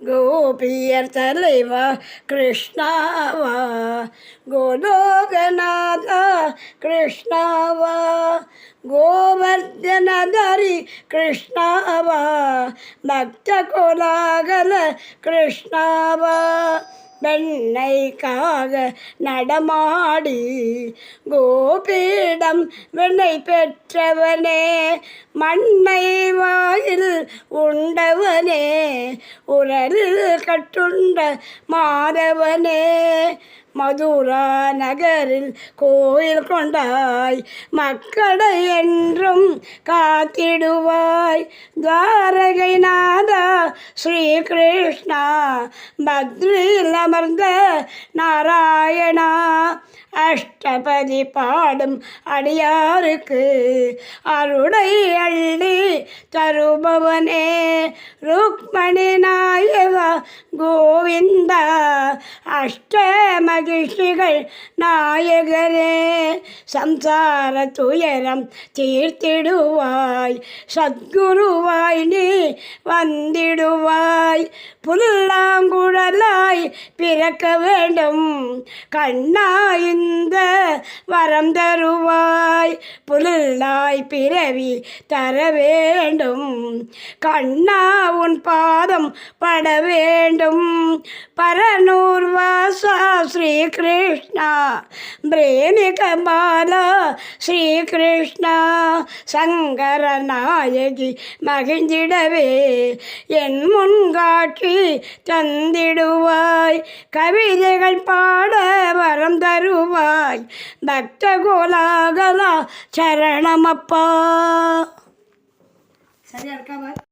கோபியர் தலைவா கிருஷ்ணாவா, கோலோகநாதா கிருஷ்ணாவா, கோவர்தனதரி கிருஷ்ணாவா, பக்த கோலாகல கிருஷ்ணாவா, வெண்ணைக்காக நடமாடி கோபீடம் வெண்ணை பெற்றவனே, மண்ணை வாயில் உண்டவனே, உரலில் கட்டுண்ட மாதவனே, மதுரா நகரில் கோயில் கொண்டாய், மக்களை என்றும் காத்திடுவாய், துவாரகை நாதா ஸ்ரீ கிருஷ்ணா, பத்ரியில் அமர்ந்த நாராயணா, அஷ்டபதி பாடும் அடியாருக்கு அருளை அள்ளி தருபவனே, ருக்மணி நாயகா கோவிந்தா, அஷ்ட மகிழ்ச்சிகள் நாயகரே, சம்சார துயரம் தீர்த்திடுவாய், சத்குருவாய் நீ வந்திடுவாய், புல்லாங்குழலாய் பிறக்க வேண்டும் கண்ணா இந்த வரம் தருவாய், புல்லாய் பிறவி தர வேண்டும் கண்ணா உன் பாதம் பட வேண்டும், பரனூர் வாசா ஸ்ரீ கிருஷ்ணா, பிரேமிக பாலா ஸ்ரீ கிருஷ்ணா, சங்கர நாயகி மகிழ்ந்திடவே என் முன்காட்சி தந்திடுவாய், கவிதைகள் பாட வரம் தருவாய், பக்த கோலாகலா சரணமப்பா. சரியா இருக்கா?